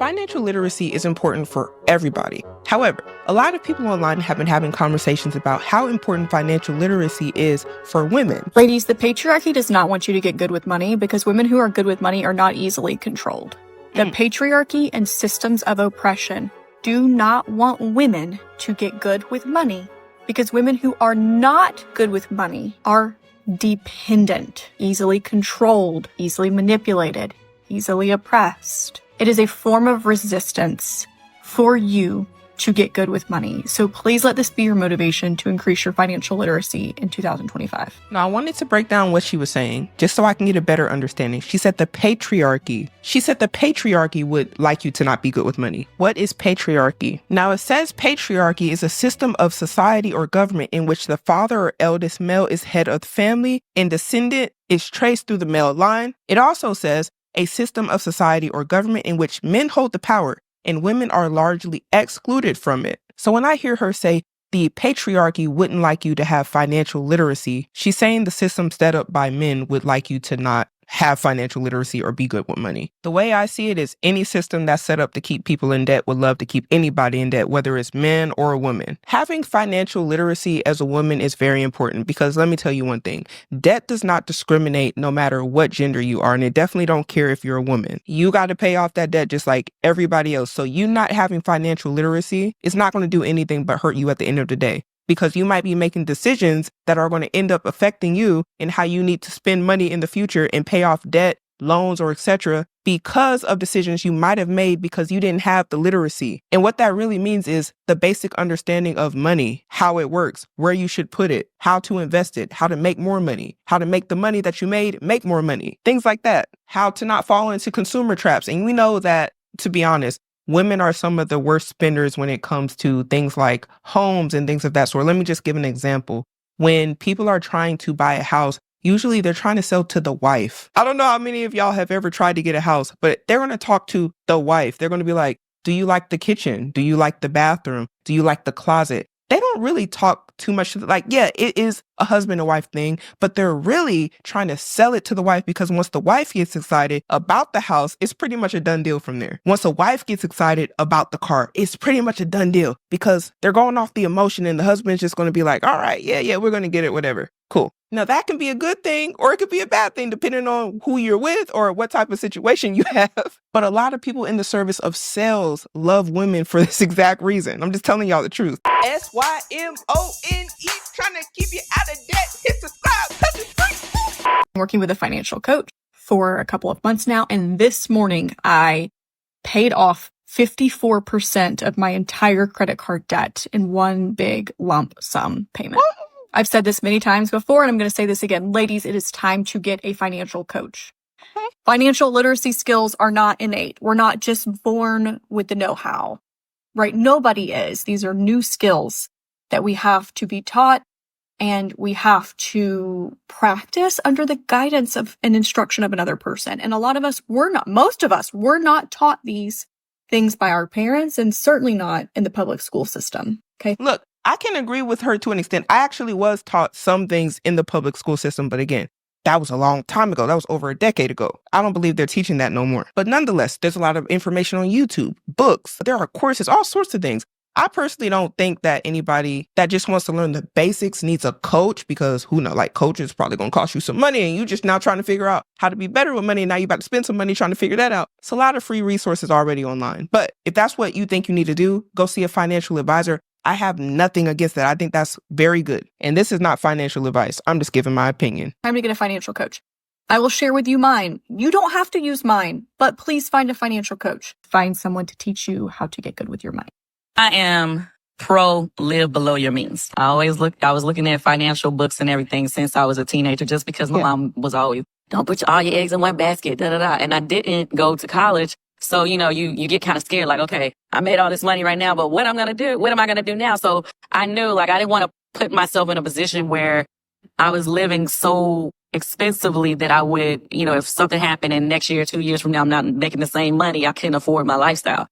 Financial literacy is important for everybody. However, a lot of people online have been having conversations about how important financial literacy is for women. Ladies, the patriarchy does not want you to get good with money because women who are good with money are not easily controlled. The patriarchy and systems of oppression do not want women to get good with money because women who are not good with money are dependent, easily controlled, easily manipulated, easily oppressed. It is a form of resistance for you to get good with money. So please let this be your motivation to increase your financial literacy in 2025. Now, I wanted to break down what she was saying, just so I can get a better understanding. She said the patriarchy would like you to not be good with money. What is patriarchy? Now, it says patriarchy is a system of society or government in which the father or eldest male is head of the family and descendant is traced through the male line. It also says a system of society or government in which men hold the power and women are largely excluded from it. So when I hear her say the patriarchy wouldn't like you to have financial literacy, she's saying the system set up by men would like you to not have financial literacy or be good with money. The way I see it is any system that's set up to keep people in debt would love to keep anybody in debt, whether it's men or a woman. Having financial literacy as a woman is very important because let me tell you one thing, debt does not discriminate no matter what gender you are, and it definitely don't care if you're a woman. You got to pay off that debt just like everybody else. So you not having financial literacy is not going to do anything but hurt you at the end of the day, because you might be making decisions that are going to end up affecting you and how you need to spend money in the future and pay off debt, loans, or etc. because of decisions you might have made because you didn't have the literacy. And what that really means is the basic understanding of money, how it works, where you should put it, how to invest it, how to make more money, how to make the money that you made make more money, things like that, how to not fall into consumer traps. And we know that, to be honest, women are some of the worst spenders when it comes to things like homes and things of that sort. Let me just give an example. When people are trying to buy a house, usually they're trying to sell to the wife. I don't know how many of y'all have ever tried to get a house, but they're going to talk to the wife. They're going to be like, do you like the kitchen? Do you like the bathroom? Do you like the closet? They don't really talk too much. Like, yeah, it is a husband and wife thing, but they're really trying to sell it to the wife because once the wife gets excited about the house, it's pretty much a done deal from there. Once the wife gets excited about the car, it's pretty much a done deal because they're going off the emotion and the husband's just going to be like, all right, yeah, we're going to get it, whatever. Cool. Now that can be a good thing or it could be a bad thing depending on who you're with or what type of situation you have. But a lot of people in the service of sales love women for this exact reason. I'm just telling y'all the truth. Symone, trying to keep you out of debt. Hit subscribe, touch the screen. I'm working with a financial coach for a couple of months now, and this morning I paid off 54% of my entire credit card debt in one big lump sum payment. I've said this many times before, and I'm going to say this again. Ladies, it is time to get a financial coach. Financial literacy skills are not innate. We're not just born with the know-how, right? Nobody is. These are new skills that we have to be taught, and we have to practice under the guidance of an instruction of another person. And a lot of us most of us were not taught these things by our parents, and certainly not in the public school system. Okay. Look, I can agree with her to an extent. I actually was taught some things in the public school system, but again, that was a long time ago. That was over a decade ago. I don't believe they're teaching that no more. But nonetheless, there's a lot of information on YouTube, books, there are courses, all sorts of things. I personally don't think that anybody that just wants to learn the basics needs a coach because who knows, like coaches probably going to cost you some money and you just now trying to figure out how to be better with money. And now you're about to spend some money trying to figure that out. It's a lot of free resources already online. But if that's what you think you need to do, go see a financial advisor. I have nothing against that. I think that's very good. And this is not financial advice. I'm just giving my opinion. Time to get a financial coach. I will share with you mine. You don't have to use mine, but please find a financial coach. Find someone to teach you how to get good with your money. I am pro live below your means. I was looking at financial books and everything since I was a teenager, just because my mom was always, don't put all your eggs in one basket, And I didn't go to college. So, you get kind of scared, like, okay, I made all this money right now, but what am I going to do now? So I knew, I didn't want to put myself in a position where I was living so expensively that I would, if something happened and next year, 2 years from now, I'm not making the same money, I couldn't afford my lifestyle.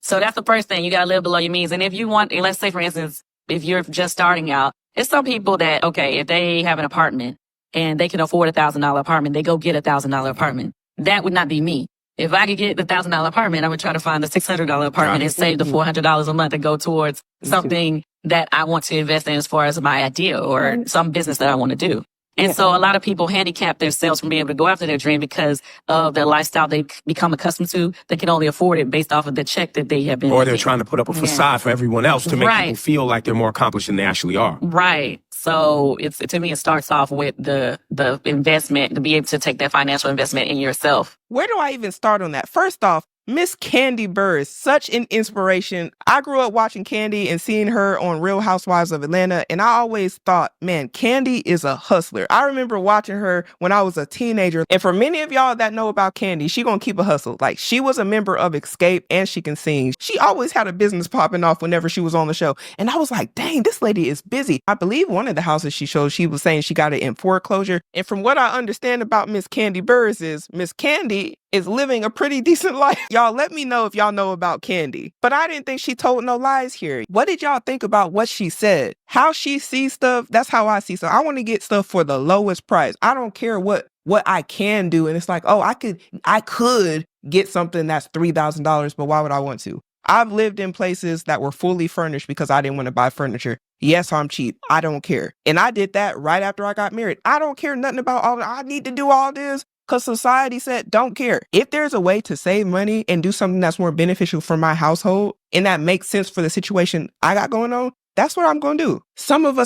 So that's the first thing. You got to live below your means. And if you want, let's say, for instance, if you're just starting out, it's some people that, okay, if they have an apartment and they can afford $1,000 apartment, they go get $1,000 apartment. That would not be me. if I could get the $1,000 apartment, I would try to find the $600 apartment and save the $400 a month and go towards something that I want to invest in as far as my idea or some business that I want to do. And so a lot of people handicap themselves from being able to go after their dream because of the lifestyle they become accustomed to. They can only afford it based off of the check that they have been. Or they're trying to put up a facade for everyone else to make people feel like they're more accomplished than they actually are. Right. So to me, it starts off with the investment, to be able to take that financial investment in yourself. Where do I even start on that? First off, Miss Kandi Burruss, such an inspiration. I grew up watching Kandi and seeing her on Real Housewives of Atlanta, and I always thought, man, Kandi is a hustler. I remember watching her when I was a teenager, and for many of y'all that know about Kandi, she gonna keep a hustle. Like, she was a member of Escape, and she can sing. She always had a business popping off whenever she was on the show, and I was like, dang, this lady is busy. I believe one of the houses she showed, she was saying she got it in foreclosure, and from what I understand about Miss Kandi Burruss is, Miss Kandi is living a pretty decent life. Y'all let me know if y'all know about Kandi. But I didn't think she told no lies here. What did y'all think about what she said? How she sees stuff, that's how I see stuff. I want to get stuff for the lowest price. I don't care what I can do. And it's like, oh, I could get something that's $3,000, but why would I want to? I've lived in places that were fully furnished because I didn't want to buy furniture. Yes, I'm cheap. I don't care. And I did that right after I got married. I don't care nothing about all that. I need to do all this. Because society said, don't care. If there's a way to save money and do something that's more beneficial for my household and that makes sense for the situation I got going on, that's what I'm going to do. Some of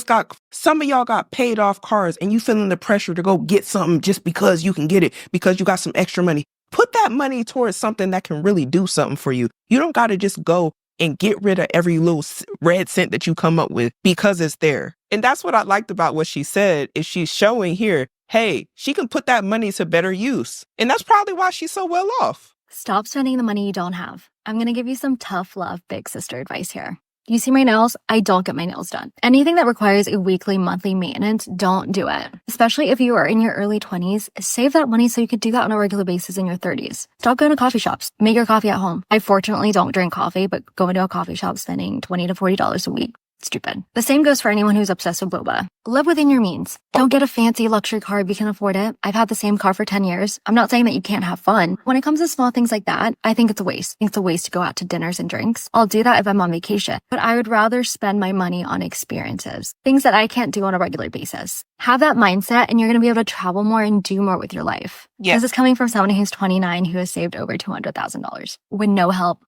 y'all got paid off cars and you feeling the pressure to go get something just because you can get it, because you got some extra money. Put that money towards something that can really do something for you. You don't got to just go and get rid of every little red cent that you come up with because it's there. And that's what I liked about what she said, is she's showing here, hey, she can put that money to better use. And that's probably why she's so well off. Stop spending the money you don't have. I'm going to give you some tough love big sister advice here. You see my nails? I don't get my nails done. Anything that requires a weekly, monthly maintenance, don't do it. Especially if you are in your early 20s, save that money so you could do that on a regular basis in your 30s. Stop going to coffee shops. Make your coffee at home. I fortunately don't drink coffee, but going to a coffee shop spending $20 to $40 a week, stupid. The same goes for anyone who's obsessed with boba. Live within your means. Don't get a fancy luxury car if you can afford it. I've had the same car for 10 years. I'm not saying that you can't have fun. When it comes to small things like that, I think it's a waste. I think it's a waste to go out to dinners and drinks. I'll do that if I'm on vacation, but I would rather spend my money on experiences, things that I can't do on a regular basis. Have that mindset and you're going to be able to travel more and do more with your life. Yes. This is coming from someone who's 29 who has saved over $200,000 with no help.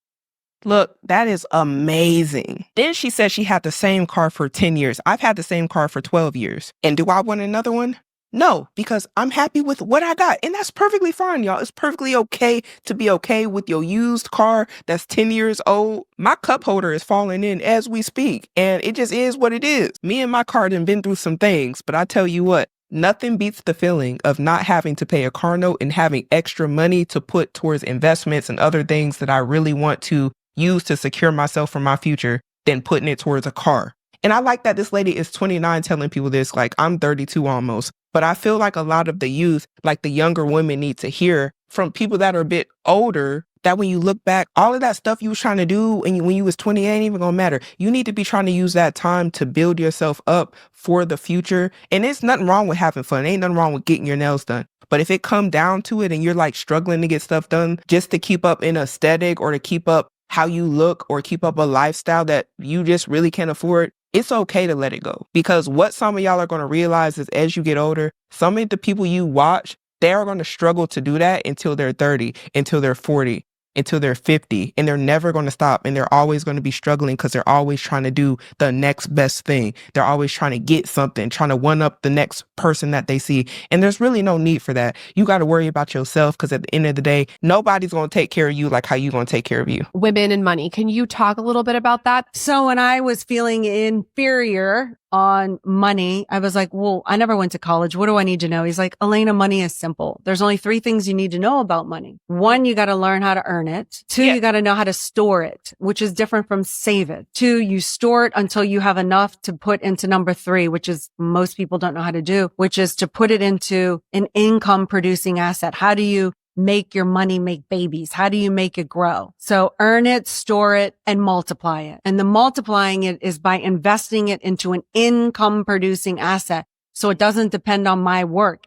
Look, that is amazing. Then she said she had the same car for 10 years. I've had the same car for 12 years. And do I want another one? No, because I'm happy with what I got. And that's perfectly fine, y'all. It's perfectly okay to be okay with your used car that's 10 years old. My cup holder is falling in as we speak. And it just is what it is. Me and my car done been through some things. But I tell you what, nothing beats the feeling of not having to pay a car note and having extra money to put towards investments and other things that I really want to use to secure myself for my future than putting it towards a car. And I like that this lady is 29 telling people this, like I'm 32 almost. But I feel like a lot of the youth, like the younger women, need to hear from people that are a bit older that when you look back, all of that stuff you was trying to do and when you was 20 ain't even gonna matter. You need to be trying to use that time to build yourself up for the future. And there's nothing wrong with having fun. Ain't nothing wrong with getting your nails done. But if it come down to it and you're like struggling to get stuff done just to keep up an aesthetic or to keep up how you look or keep up a lifestyle that you just really can't afford, it's okay to let it go. Because what some of y'all are going to realize is as you get older, some of the people you watch, they are going to struggle to do that until they're 30, until they're 40, until they're 50, and they're never going to stop. And they're always going to be struggling because they're always trying to do the next best thing. They're always trying to get something, trying to one up the next person that they see. And there's really no need for that. You got to worry about yourself because at the end of the day, nobody's going to take care of you like how you going to take care of you. Women and money. Can you talk a little bit about that? So when I was feeling inferior on money, I was like, well, I never went to college. What do I need to know? He's like, Elena, money is simple. There's only 3 things you need to know about money. 1, you got to learn how to earn it. 2, you got to know how to store it, which is different from save it. 2, you store it until you have enough to put into number 3, which is most people don't know how to do, which is to put it into an income producing asset. How do you make your money make babies? How do you make it grow? So earn it, store it, and multiply it. And the multiplying it is by investing it into an income producing asset. So it doesn't depend on my work.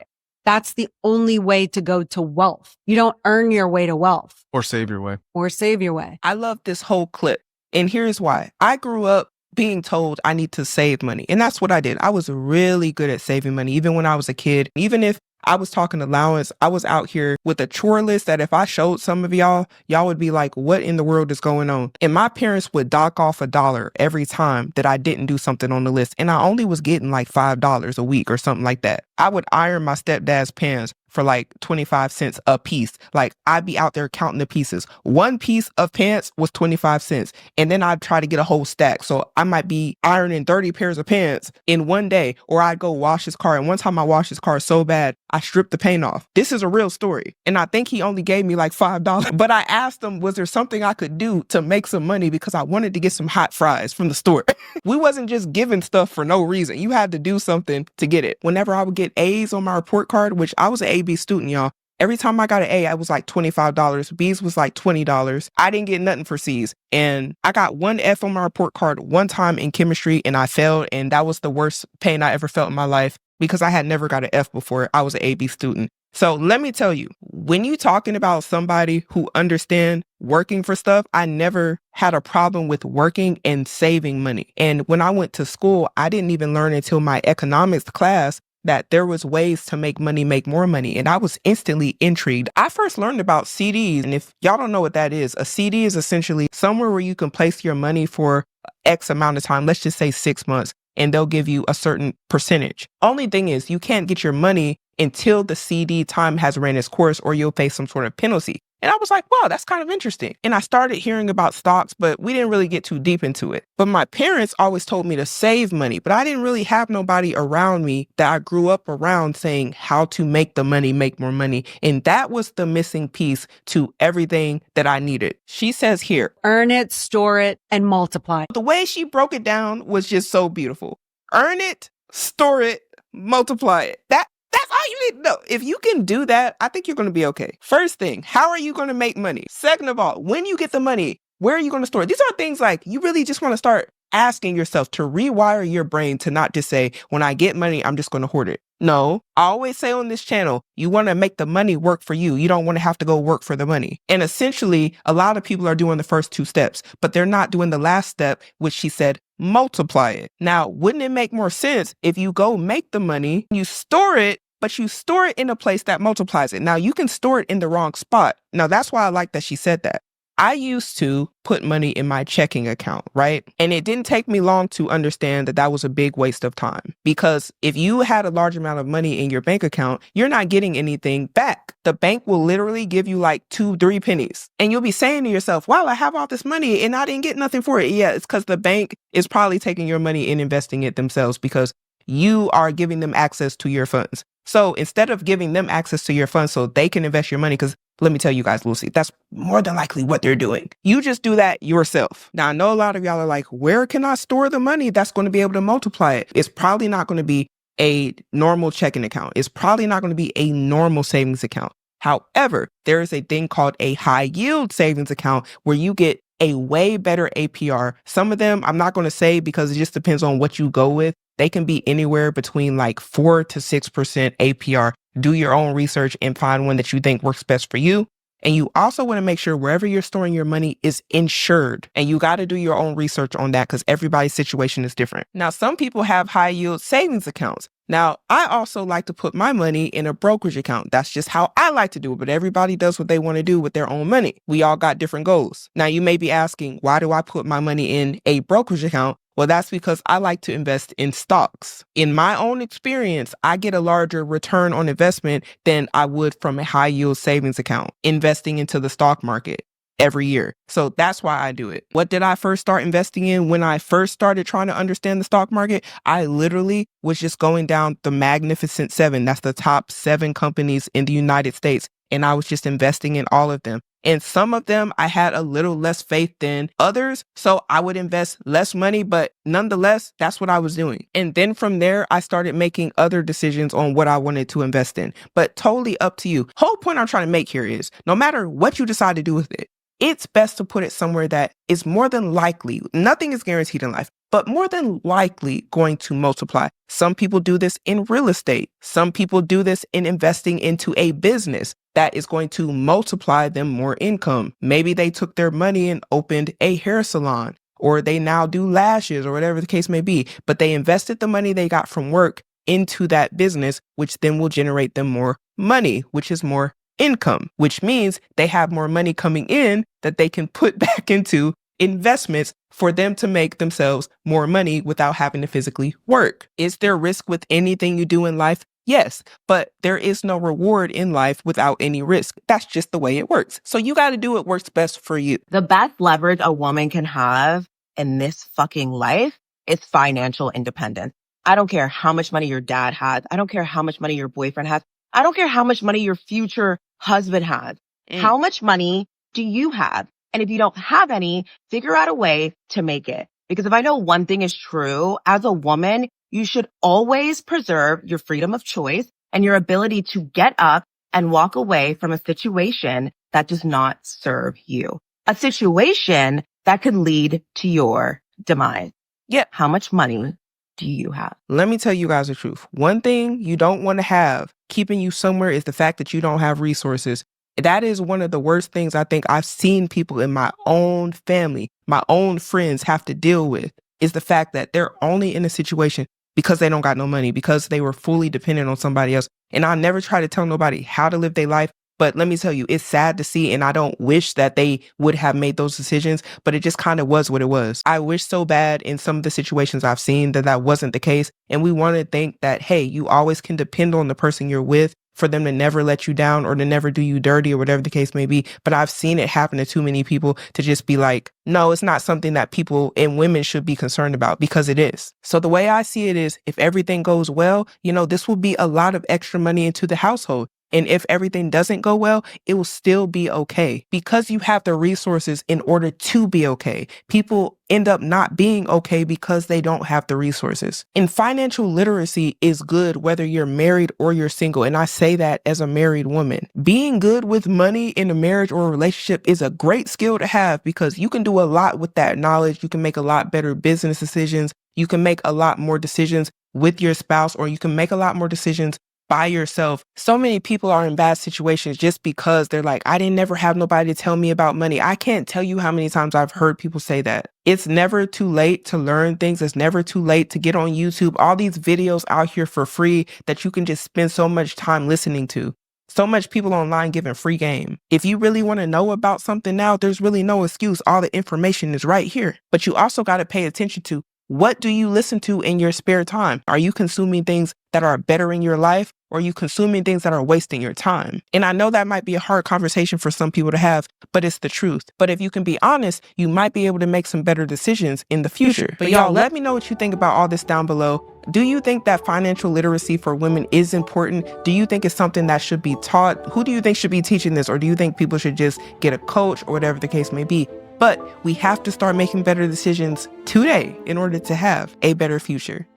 That's the only way to go to wealth. You don't earn your way to wealth. Or save your way. Or save your way. I love this whole clip. And here's why. I grew up being told I need to save money. And that's what I did. I was really good at saving money, even when I was a kid. Even if I was talking allowance, I was out here with a chore list that if I showed some of y'all would be like, what in the world is going on? And my parents would dock off $1 every time that I didn't do something on the list. And I only was getting like $5 a week or something like that. I would iron my stepdad's pants for like 25 cents a piece. Like I'd be out there counting the pieces. One piece of pants was 25 cents. And then I'd try to get a whole stack. So I might be ironing 30 pairs of pants in one day, or I'd go wash his car. And one time I washed his car so bad, I stripped the paint off. This is a real story. And I think he only gave me like $5. But I asked him, was there something I could do to make some money? Because I wanted to get some hot fries from the store. We wasn't just giving stuff for no reason. You had to do something to get it. Whenever I would get A's on my report card, which I was an A/B student, y'all. Every time I got an A, I was like $25. B's was like $20. I didn't get nothing for C's. And I got one F on my report card one time in chemistry and I failed. And that was the worst pain I ever felt in my life because I had never got an F before. I was an A/B student. So let me tell you, when you talking about somebody who understand working for stuff, I never had a problem with working and saving money. And when I went to school, I didn't even learn until my economics class that there was ways to make money, make more money. And I was instantly intrigued. I first learned about CDs. And if y'all don't know what that is, a CD is essentially somewhere where you can place your money for X amount of time. Let's just say 6 months. And they'll give you a certain percentage. Only thing is you can't get your money until the CD time has ran its course or you'll face some sort of penalty. And I was like, wow, that's kind of interesting. And I started hearing about stocks, but we didn't really get too deep into it. But my parents always told me to save money, but I didn't really have nobody around me that I grew up around saying how to make the money, make more money. And that was the missing piece to everything that I needed. She says here, earn it, store it, and multiply. The way she broke it down was just so beautiful. Earn it, store it, multiply it. That's all you need to know. If you can do that, I think you're going to be okay. First thing, how are you going to make money? Second of all, when you get the money, where are you going to store it? These are things like you really just want to start asking yourself to rewire your brain to not just say, when I get money, I'm just going to hoard it. No, I always say on this channel, you want to make the money work for you. You don't want to have to go work for the money. And essentially, a lot of people are doing the first 2 steps, but they're not doing the last step, which she said, multiply it. Now, wouldn't it make more sense if you go make the money, you store it, but you store it in a place that multiplies it? Now, you can store it in the wrong spot. Now, that's why I like that she said that. I used to put money in my checking account, right? And it didn't take me long to understand that that was a big waste of time. Because if you had a large amount of money in your bank account, you're not getting anything back. The bank will literally give you like 2-3 pennies. And you'll be saying to yourself, wow, I have all this money and I didn't get nothing for it. Yeah, it's because the bank is probably taking your money and investing it themselves because you are giving them access to your funds. So instead of giving them access to your funds so they can invest your money, because let me tell you guys, Lucy, that's more than likely what they're doing. You just do that yourself. Now, I know a lot of y'all are like, where can I store the money that's going to be able to multiply it? It's probably not going to be a normal checking account. It's probably not going to be a normal savings account. However, there is a thing called a high yield savings account where you get a way better APR. Some of them I'm not going to say because it just depends on what you go with. They can be anywhere between like 4 to 6% APR. Do your own research and find one that you think works best for you. And you also want to make sure wherever you're storing your money is insured. And you got to do your own research on that because everybody's situation is different. Now, some people have high yield savings accounts. Now, I also like to put my money in a brokerage account. That's just how I like to do it, but everybody does what they want to do with their own money. We all got different goals. Now, you may be asking, why do I put my money in a brokerage account? Well, that's because I like to invest in stocks. In my own experience, I get a larger return on investment than I would from a high yield savings account, investing into the stock market every year. So that's why I do it. What did I first start investing in when I first started trying to understand the stock market? I literally was just going down the Magnificent Seven. That's the top 7 companies in the United States. And I was just investing in all of them. And some of them I had a little less faith than others. So I would invest less money, but nonetheless, that's what I was doing. And then from there, I started making other decisions on what I wanted to invest in, but totally up to you. Whole point I'm trying to make here is no matter what you decide to do with it, it's best to put it somewhere that is more than likely, nothing is guaranteed in life, but more than likely going to multiply. Some people do this in real estate. Some people do this in investing into a business that is going to multiply them more income. Maybe they took their money and opened a hair salon, or they now do lashes, or whatever the case may be, but they invested the money they got from work into that business, which then will generate them more money, which is more income, which means they have more money coming in that they can put back into investments for them to make themselves more money without having to physically work. Is there risk with anything you do in life? Yes, but there is no reward in life without any risk. That's just the way it works. So you got to do what works best for you. The best leverage a woman can have in this fucking life is financial independence. I don't care how much money your dad has. I don't care how much money your boyfriend has. I don't care how much money your future husband has. How much money do you have? And if you don't have any, figure out a way to make it. Because if I know one thing is true, as a woman, you should always preserve your freedom of choice and your ability to get up and walk away from a situation that does not serve you. A situation that could lead to your demise. Yeah. How much money do you have? Let me tell you guys the truth. One thing you don't want to have keeping you somewhere is the fact that you don't have resources. That is one of the worst things I think I've seen people in my own family, my own friends have to deal with, is the fact that they're only in a situation because they don't got no money, because they were fully dependent on somebody else. And I never try to tell nobody how to live their life. But let me tell you, it's sad to see, and I don't wish that they would have made those decisions, but it just kind of was what it was. I wish so bad in some of the situations I've seen that wasn't the case. And we want to think that, hey, you always can depend on the person you're with for them to never let you down or to never do you dirty or whatever the case may be. But I've seen it happen to too many people to just be like, no, it's not something that people and women should be concerned about, because it is. So the way I see it is, if everything goes well, this will be a lot of extra money into the household. And if everything doesn't go well, it will still be okay, because you have the resources in order to be okay. People end up not being okay because they don't have the resources. And financial literacy is good whether you're married or you're single. And I say that as a married woman. Being good with money in a marriage or a relationship is a great skill to have, because you can do a lot with that knowledge. You can make a lot better business decisions. You can make a lot more decisions with your spouse, or you can make a lot more decisions by yourself. So many people are in bad situations just because they're like, I didn't never have nobody to tell me about money. I can't tell you how many times I've heard people say that. It's never too late to learn things. It's never too late to get on YouTube. All these videos out here for free that you can just spend so much time listening to. So much people online giving free game. If you really want to know about something now, there's really no excuse. All the information is right here. But you also got to pay attention to, what do you listen to in your spare time? Are you consuming things that are bettering your life, or are you consuming things that are wasting your time? And I know that might be a hard conversation for some people to have, but it's the truth. But if you can be honest, you might be able to make some better decisions in the future. But y'all, let me know what you think about all this down below. Do you think that financial literacy for women is important? Do you think it's something that should be taught? Who do you think should be teaching this? Or do you think people should just get a coach, or whatever the case may be? But we have to start making better decisions today in order to have a better future.